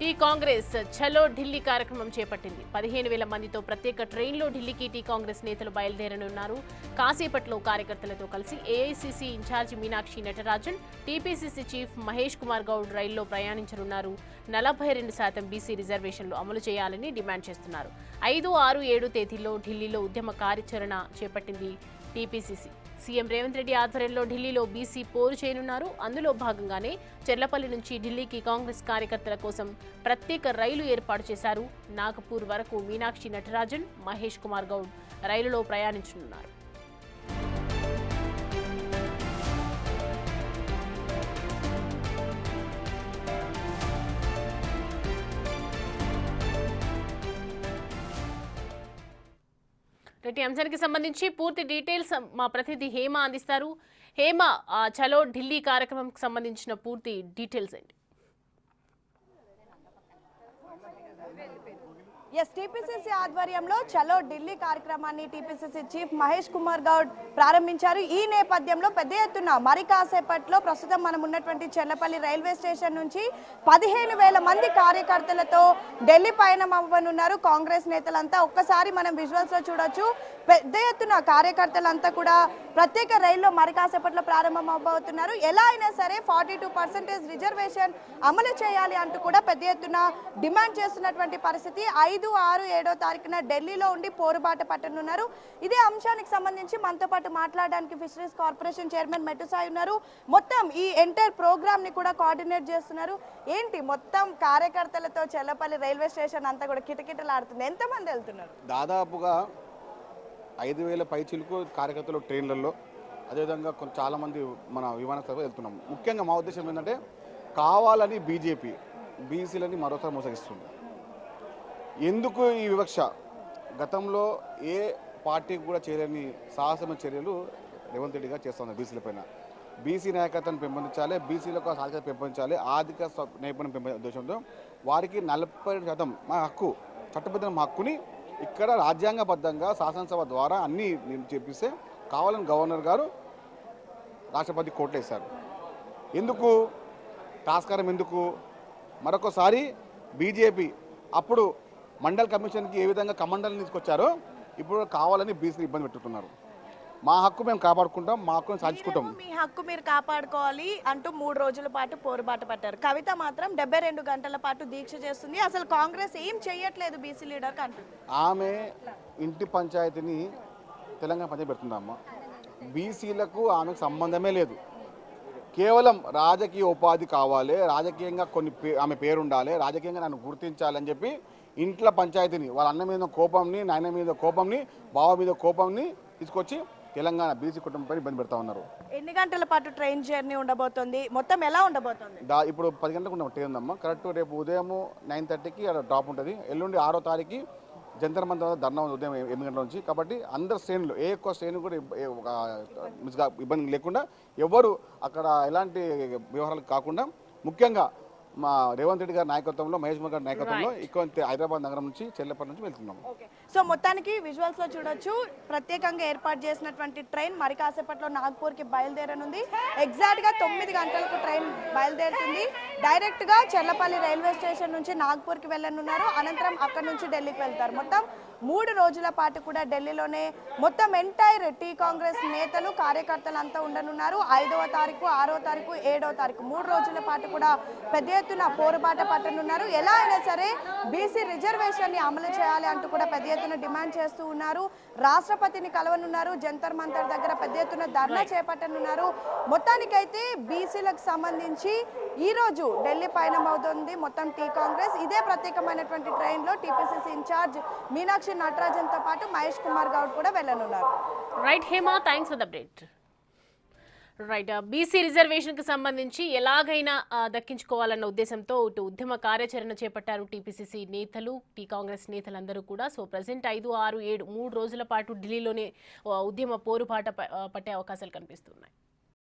Tea Congress చలో ఢిల్లీ కార్యక్రమం చేపట్టింది. 15,000 మందితో ప్రత్యేక ట్రైన్లో ఢిల్లీకి టీ కాంగ్రెస్ నేతలు బయలుదేరనున్నారు. కాసేపట్లో కార్యకర్తలతో కలిసి AICC incharge Meenakshi Natarajan, TPCC chief Mahesh Kumar Goud రైల్లో ప్రయాణించనున్నారు. 42% బీసీ రిజర్వేషన్లు అమలు చేయాలని డిమాండ్ చేస్తున్నారు. 5, 6, 7 తేదీల్లో ఢిల్లీలో ఉద్యమ కార్యాచరణ చేపట్టింది టీపీసీసీ. సీఎం రేవంత్ రెడ్డి ఆధ్వర్యంలో ఢిల్లీలో బీసీ పోరు చేయనున్నారు. అందులో భాగంగానే చెర్లపల్లి నుంచి ఢిల్లీకి కాంగ్రెస్ కార్యకర్తల కోసం ప్రత్యేక రైలు ఏర్పాటు చేశారు. నాగపూర్ వరకు మీనాక్షి నటరాజన్, మహేష్ కుమార్ గౌడ్ రైలులో ప్రయాణించనున్నారు. రెడ్డి అంశానికి సంబంధించి పూర్తి డీటెయిల్స్ మా ప్రతినిధి హేమ అందిస్తారు. హేమ, చలో ఢిల్లీ కార్యక్రమంకి సంబంధించిన పూర్తి డీటెయిల్స్ ఏంటి? టీపీసీసీ ఆధ్వర్యంలో చలో ఢిల్లీ కార్యక్రమాన్ని టీపీసీసీ చీఫ్ మహేష్ కుమార్ గౌడ్ ప్రారంభించారు. ఈ నేపథ్యంలో పెద్ద ఎత్తున మరి కాసేపట్లో ప్రస్తుతం మనం ఉన్నటువంటి చెర్లపల్లి రైల్వే స్టేషన్ నుంచి 15,000 మంది కార్యకర్తలతో ఢిల్లీ పయనం అవ్వనున్నారు కాంగ్రెస్ నేతలంతా. ఒక్కసారి మనం విజువల్స్ లో చూడొచ్చు. పెద్ద ఎత్తున కార్యకర్తలంతా కూడా ప్రత్యేక రైల్లో మరి కాసేపట్లో ప్రారంభం అవ్వబోతున్నారు. ఎలా అయినా సరే 42% రిజర్వేషన్ అమలు చేయాలి అంటూ కూడా పెద్ద ఎత్తున డిమాండ్ చేస్తున్నటువంటి పరిస్థితి. 5, 6, 7 తారీఖున ఢిల్లీలో ఉండి పోరుబాట పట్టనున్నారు. ఇదే అంశానికి సంబంధించి మనతో పాటు మాట్లాడడానికి ఫిషరీస్ కార్పొరేషన్ చైర్మన్ మెట్టుసాయి ఉన్నారు. మొత్తం ఈ ఎంటైర్ ప్రోగ్రామ్ ని కూడా కోఆర్డినేట్ చేస్తున్నారు. ఏంటి మొత్తం కార్యకర్తలతో చెర్లపల్లి రైల్వే స్టేషన్ అంతా కూడా కిటకిటలాడుతుంది. ఎంతమంది వెళ్తున్నారు? దాదాపుగా 5,000 పైచిలకు కార్యకర్తలు ట్రైన్లలో, అదేవిధంగా చాలామంది మన విమానాశ్రయం వెళ్తున్నాం. ముఖ్యంగా మా ఉద్దేశం ఏంటంటే కావాలని బీజేపీ బీసీలని మరోసారి మోసగిస్తుంది. ఎందుకు ఈ వివక్ష? గతంలో ఏ పార్టీకి కూడా చేయలేని సాహసమైన చర్యలు రేవంత్ రెడ్డి గారు చేస్తున్నారు బీసీలపైన. బీసీ నాయకత్వాన్ని పెంపొందించాలి, బీసీలకు సాధికారత పెంపొందించాలి, ఆర్థిక నైపుణ్యం పెంపొందే ఉద్దేశంతో వారికి 40% మా హక్కు, చట్టబద్ధమైన హక్కుని ఇక్కడ రాజ్యాంగబద్ధంగా శాసనసభ ద్వారా అన్నీ చెప్పిస్తే కావాలని గవర్నర్ గారు రాష్ట్రపతి కోర్టులో ఇస్తారు. ఎందుకు టాస్కారం? ఎందుకు? మరొకసారి బీజేపీ అప్పుడు మండల్ కమిషన్కి ఏ విధంగా కమండల్ని తీసుకొచ్చారో ఇప్పుడు కావాలని బీసీని ఇబ్బంది పెట్టుతున్నారు. మా హక్కు మేము కాపాడుకుంటాం, మా హక్కును సాధించుకుంటాం. మీ హక్కు మీరు కాపాడుకోవాలి అంటూ 3 రోజుల పాటు పోరుబాట పట్టారు. కవిత మాత్రం 72 గంటల పాటు దీక్ష చేస్తుంది. అసలు కాంగ్రెస్ ఏం చేయట్లేదు బీసీ లీడర్ అంటుంది. ఆమె ఇంటి పంచాయతీని తెలంగాణ పంచాయతీ పెడుతుందమ్మా. బీసీలకు ఆమెకు సంబంధమే లేదు. కేవలం రాజకీయ ఉపాధి కావాలి, రాజకీయంగా ఆమె పేరు ఉండాలి, రాజకీయంగా నన్ను గుర్తించాలని చెప్పి ఇంట్లో పంచాయతీని, వాళ్ళ అన్న మీద కోపంని, నాయన మీద కోపంని, బావ మీద కోపంని తీసుకొచ్చి తెలంగాణ బీసీ కుటుంబంపై ఇబ్బంది పెడతా ఉన్నారు. ఎన్ని గంటల పాటు ట్రైన్ జర్నీ ఉండబోతోంది? మొత్తం ఎలా ఉండబోతోంది? ఇప్పుడు 10 గంటలకు ఉన్న ట్రైన్ ఉందమ్మా. కరెక్ట్ రేపు ఉదయం 9:30కి అక్కడ డ్రాప్ ఉంటుంది. ఎల్లుండి 6వ తారీఖు జంతర్ మంతర్ ధర్నా ఉంది ఉదయం 8 గంటల నుంచి. కాబట్టి అందరు శ్రేణులు, ఏ ఒక్క శ్రేణి కూడా ఇబ్బంది లేకుండా, ఎవరు అక్కడ ఎలాంటి వ్యవహారాలు కాకుండా, ముఖ్యంగా మా రేవంత్ రెడ్డి గారి నాయకత్వంలో, మహేష్ కుమార్ గారి నాయకత్వంలో ఇక్కడ హైదరాబాద్ నగరం నుంచి చెర్లపల్లి నుంచి వెళ్తున్నాము. సో మొత్తానికి విజువల్స్ లో చూడొచ్చు, ప్రత్యేకంగా ఏర్పాటు చేసినటువంటి ట్రైన్ మరి కాసేపట్లో నాగ్పూర్ కి బయలుదేరనుంది. ఎగ్జాక్ట్ గా 9 గంటలకు ట్రైన్ బయలుదేరుతుంది. డైరెక్ట్ గా చెర్లపల్లి రైల్వే స్టేషన్ నుంచి నాగ్పూర్ కి వెళ్ళనున్నారు. అనంతరం అక్కడ నుంచి ఢిల్లీకి వెళ్తారు. మొత్తం 3 రోజుల పాటు కూడా ఢిల్లీలోనే మొత్తం ఎంటైర్ టీ కాంగ్రెస్ నేతలు, కార్యకర్తలు అంతా ఉండనున్నారు. 5వ తారీఖు, 6వ తారీఖు, 7వ తారీఖు 3 రోజుల పాటు కూడా పెద్ద ఎత్తున పోరుబాట పట్టనున్నారు. ఎలా అయినా సరే బీసీ రిజర్వేషన్ ని అమలు చేయాలి అంటూ కూడా పెద్ద ఎత్తున డిమాండ్ చేస్తూ ఉన్నారు. రాష్ట్రపతిని కలవనున్నారు. జంతర్ మంతర్ దగ్గర పెద్ద ఎత్తున ధర్నా చేపట్టనున్నారు. మొత్తానికైతే బీసీలకు సంబంధించి ఈ రోజు ఢిల్లీ పయనం అవుతుంది మొత్తం టీ కాంగ్రెస్. ఇదే ప్రత్యేకమైనటువంటి ట్రైన్ లో టీపీసీసీ ఇన్ఛార్జ్ మీనాక్షి నటరాజన్ తో పాటు మహేష్ కుమార్ గౌడ్ కూడా వెళ్ళనున్నారు. Right Hema, thanks for the update. Right, BC reservation కి సంబంధించి ఎలాగైనా దక్కించుకోవాలన్న ఉద్దేశంతో ఇటు ఉద్యమ కార్యాచరణ చేపట్టారు టీపీసీసీ నేతలు, టీ కాంగ్రెస్ నేతలందరూ కూడా. సో ప్రజెంట్ 5, 6, 7 3 రోజుల పాటు ఢిల్లీలోనే ఉద్యమ పోరుబాట పట్టే అవకాశాలు కనిపిస్తున్నాయి.